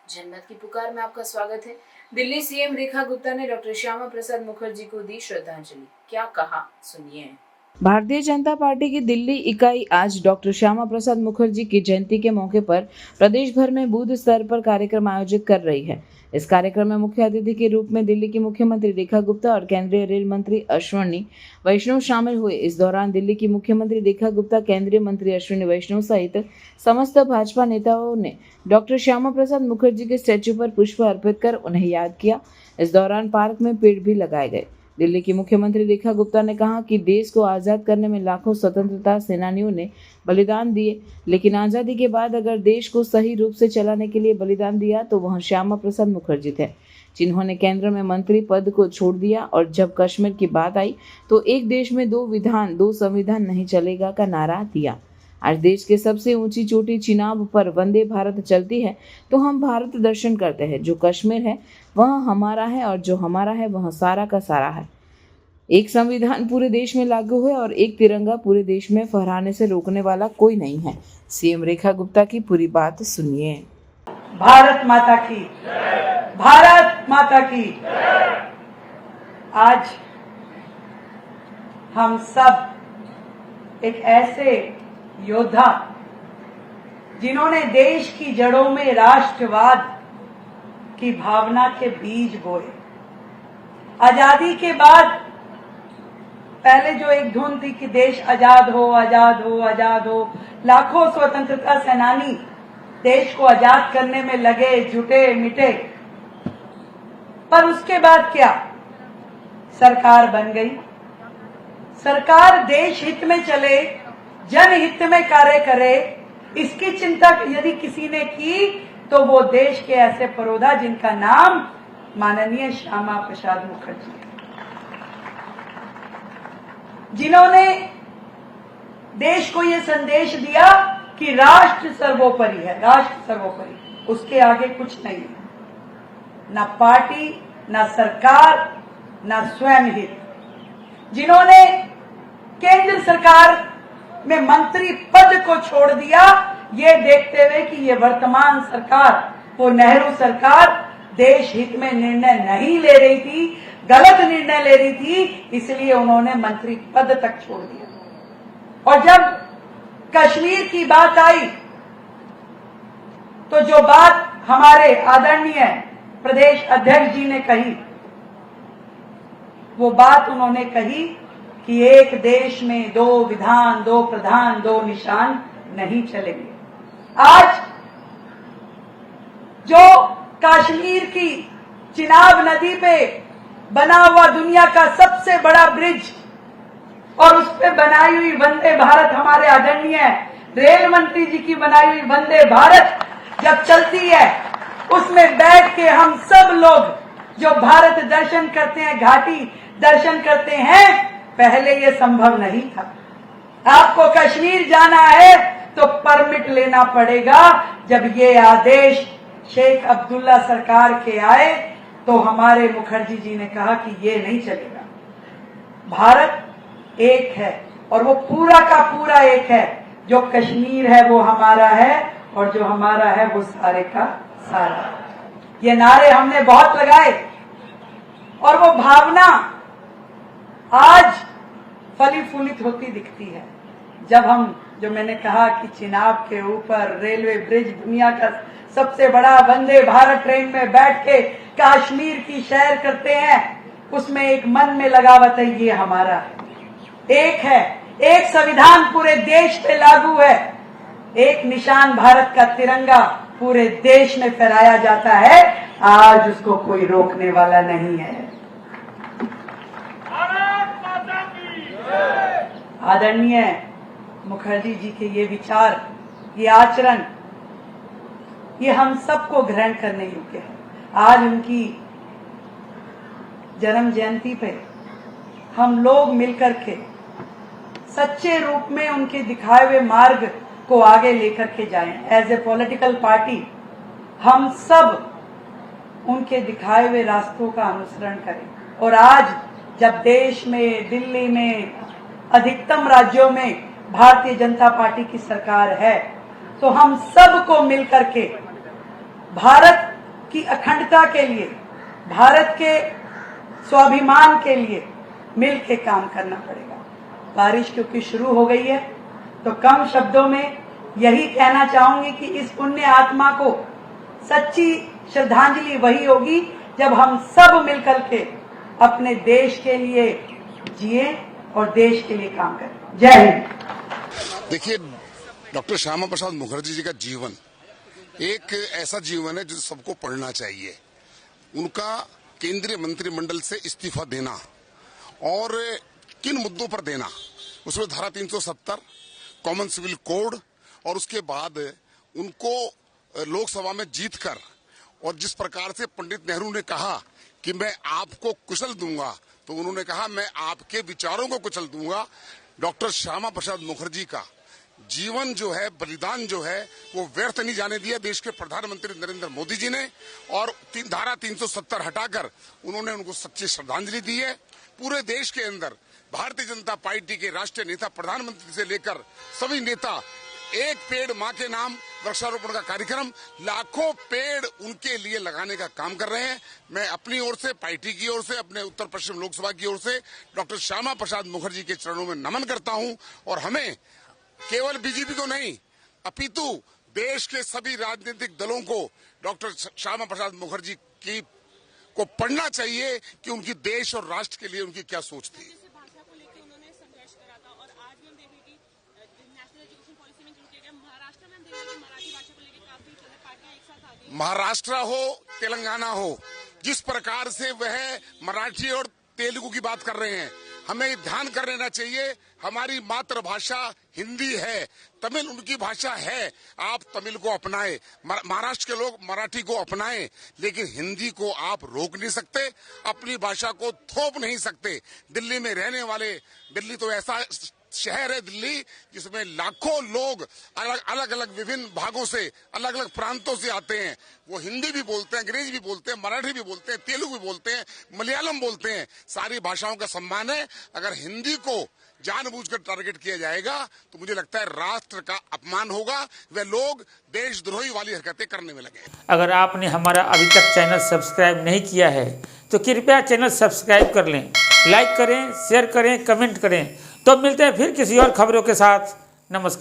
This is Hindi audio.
जन्नत की पुकार में आपका स्वागत है। दिल्ली सीएम रेखा गुप्ता ने डॉक्टर श्यामा प्रसाद मुखर्जी को दी श्रद्धांजलि। क्या कहा, सुनिए। भारतीय जनता पार्टी की दिल्ली इकाई आज डॉक्टर श्यामा प्रसाद मुखर्जी की जयंती के मौके पर प्रदेश भर में बूथ स्तर पर कार्यक्रम आयोजित कर रही है। इस कार्यक्रम में मुख्य अतिथि के रूप में दिल्ली की मुख्यमंत्री रेखा गुप्ता और केंद्रीय रेल मंत्री अश्विनी वैष्णव शामिल हुए। इस दौरान दिल्ली की मुख्यमंत्री रेखा गुप्ता, केंद्रीय मंत्री अश्विनी वैष्णव सहित समस्त भाजपा नेताओं ने डॉक्टर श्यामा प्रसाद मुखर्जी के स्टैच्यू पर पुष्प अर्पित कर उन्हें याद किया। इस दौरान पार्क में पेड़ भी लगाए गए। दिल्ली की मुख्यमंत्री रेखा गुप्ता ने कहा कि देश को आज़ाद करने में लाखों स्वतंत्रता सेनानियों ने बलिदान दिए, लेकिन आज़ादी के बाद अगर देश को सही रूप से चलाने के लिए बलिदान दिया तो वह श्यामा प्रसाद मुखर्जी थे, जिन्होंने केंद्र में मंत्री पद को छोड़ दिया और जब कश्मीर की बात आई तो एक देश में दो विधान, दो संविधान नहीं चलेगा का नारा दिया। आज देश के सबसे ऊंची चोटी चिनाब पर वंदे भारत चलती है तो हम भारत दर्शन करते हैं। जो कश्मीर है वह हमारा है और जो हमारा है वह सारा का सारा है। एक संविधान पूरे देश में लागू है और एक तिरंगा पूरे देश में फहराने से रोकने वाला कोई नहीं है। सीएम रेखा गुप्ता की पूरी बात सुनिए। भारत माता की, भारत माता की। आज हम सब एक ऐसे योद्धा जिन्होंने देश की जड़ों में राष्ट्रवाद की भावना के बीज बोए। आजादी के बाद पहले जो एक धुन थी कि देश आजाद हो, आजाद हो, आजाद हो, लाखों स्वतंत्रता सेनानी देश को आजाद करने में लगे, जुटे मिटे। पर उसके बाद क्या? सरकार बन गई। सरकार देश हित में चले, जनहित में कार्य करे, इसकी चिंता यदि किसी ने की तो वो देश के ऐसे परोधा जिनका नाम माननीय श्यामा प्रसाद मुखर्जी, जिन्होंने देश को ये संदेश दिया कि राष्ट्र सर्वोपरि है, राष्ट्र सर्वोपरि, उसके आगे कुछ नहीं है। ना पार्टी, ना सरकार, ना स्वयं हित। जिन्होंने केंद्र सरकार में मंत्री पद को छोड़ दिया, ये देखते हुए कि ये वर्तमान सरकार, वो नेहरू सरकार देश हित में निर्णय नहीं ले रही थी, गलत निर्णय ले रही थी, इसलिए उन्होंने मंत्री पद तक छोड़ दिया। और जब कश्मीर की बात आई तो जो बात हमारे आदरणीय प्रदेश अध्यक्ष जी ने कही, वो बात उन्होंने कही कि एक देश में दो विधान, दो प्रधान, दो निशान नहीं चलेंगे। आज जो कश्मीर की चिनाब नदी पे बना हुआ दुनिया का सबसे बड़ा ब्रिज और उस पे बनाई हुई वंदे भारत, हमारे आदरणीय रेल मंत्री जी की बनाई हुई वंदे भारत जब चलती है, उसमें बैठ के हम सब लोग जो भारत दर्शन करते हैं, घाटी दर्शन करते हैं, पहले ये संभव नहीं था। आपको कश्मीर जाना है तो परमिट लेना पड़ेगा। जब ये आदेश शेख अब्दुल्ला सरकार के आए तो हमारे मुखर्जी जी ने कहा कि ये नहीं चलेगा। भारत एक है और वो पूरा का पूरा एक है। जो कश्मीर है वो हमारा है और जो हमारा है वो सारे का सारा। ये नारे हमने बहुत लगाए और वो भावना आज फली फूलित होती दिखती है। जब हम, जो मैंने कहा कि चिनाब के ऊपर रेलवे ब्रिज, दुनिया का सबसे बड़ा वंदे भारत ट्रेन में बैठ के कश्मीर की सैर करते हैं, उसमें एक मन में लगावत है, ये हमारा है, एक है, एक संविधान पूरे देश पे लागू है, एक निशान भारत का तिरंगा पूरे देश में फहराया जाता है। आज उसको कोई रोकने वाला नहीं है। आदरणीय मुखर्जी जी के ये विचार, ये आचरण, ये हम सबको ग्रहण करने योग्य है। आज उनकी जन्म जयंती पे हम लोग मिलकर के सच्चे रूप में उनके दिखाए हुए मार्ग को आगे लेकर के जाएं। एज ए पॉलिटिकल पार्टी हम सब उनके दिखाए हुए रास्तों का अनुसरण करें। और आज जब देश में, दिल्ली में, अधिकतम राज्यों में भारतीय जनता पार्टी की सरकार है, तो हम सबको मिलकर के भारत की अखंडता के लिए, भारत के स्वाभिमान के लिए मिलके काम करना पड़ेगा। बारिश क्योंकि शुरू हो गई है तो कम शब्दों में यही कहना चाहूंगी कि इस पुण्य आत्मा को सच्ची श्रद्धांजलि वही होगी जब हम सब मिलकर के अपने देश के लिए जिए और देश के लिए काम करें। जय हिंद। देखिए, डॉक्टर श्यामा प्रसाद मुखर्जी जी का जीवन एक ऐसा जीवन है जो सबको पढ़ना चाहिए। उनका केंद्रीय मंत्रिमंडल से इस्तीफा देना और किन मुद्दों पर देना, उसमें धारा 370 कॉमन सिविल कोड और उसके बाद उनको लोकसभा में जीतकर और जिस प्रकार से पंडित नेहरू ने कहा कि मैं आपको कुशल दूंगा, तो उन्होंने कहा मैं आपके विचारों को कुशल दूंगा। डॉक्टर श्यामा प्रसाद मुखर्जी का जीवन जो है, बलिदान जो है, वो व्यर्थ नहीं जाने दिया देश के प्रधानमंत्री नरेंद्र मोदी जी ने, और धारा 370 हटाकर उन्होंने उनको सच्ची श्रद्धांजलि दी है। पूरे देश के अंदर भारतीय जनता पार्टी के राष्ट्रीय नेता, प्रधानमंत्री से लेकर सभी नेता एक पेड़ मां के नाम वृक्षारोपण का कार्यक्रम, लाखों पेड़ उनके लिए लगाने का काम कर रहे हैं। मैं अपनी ओर से, पार्टी की ओर से, अपने उत्तर पश्चिम लोकसभा की ओर से डॉक्टर श्यामा प्रसाद मुखर्जी के चरणों में नमन करता हूं। और हमें केवल बीजेपी को नहीं, अपितु देश के सभी राजनीतिक दलों को डॉक्टर श्यामा प्रसाद मुखर्जी की को पढ़ना चाहिए कि उनकी देश और राष्ट्र के लिए उनकी क्या सोच थी। भाषा को लेकर उन्होंने संघर्ष करा था और आज भी हम देखें कि नेशनल एजुकेशन पॉलिसी में इंक्लूड किया गया। महाराष्ट्र में हम देखें कि मराठी भाषा को लेकर काफी जो है पार्टियां एक साथ आ गई। महाराष्ट्र हो, तेलंगाना हो, जिस प्रकार से वह मराठी और तेलुगु की बात कर रहे हैं, हमें ध्यान कर लेना चाहिए हमारी मातृभाषा हिंदी है, तमिल उनकी भाषा है। आप तमिल को अपनाएं, महाराष्ट्र के लोग मराठी को अपनाएं, लेकिन हिंदी को आप रोक नहीं सकते, अपनी भाषा को थोप नहीं सकते। दिल्ली में रहने वाले, दिल्ली तो ऐसा शहर है दिल्ली जिसमें लाखों लोग अलग अलग विभिन्न भागों से, अलग अलग प्रांतों से आते हैं। वो हिंदी भी बोलते हैं, अंग्रेजी भी बोलते हैं, मराठी भी बोलते हैं, तेलुगु भी बोलते हैं, मलयालम बोलते हैं। सारी भाषाओं का सम्मान है। अगर हिंदी को जानबूझकर टारगेट किया जाएगा तो मुझे लगता है राष्ट्र का अपमान होगा। वे लोग देशद्रोही वाली हरकतें करने में लगे। अगर आपने हमारा अभी तक चैनल सब्सक्राइब नहीं किया है तो कृपया चैनल सब्सक्राइब कर लें, लाइक करें, शेयर करें, कमेंट करें। तो मिलते हैं फिर किसी और खबरों के साथ। नमस्कार।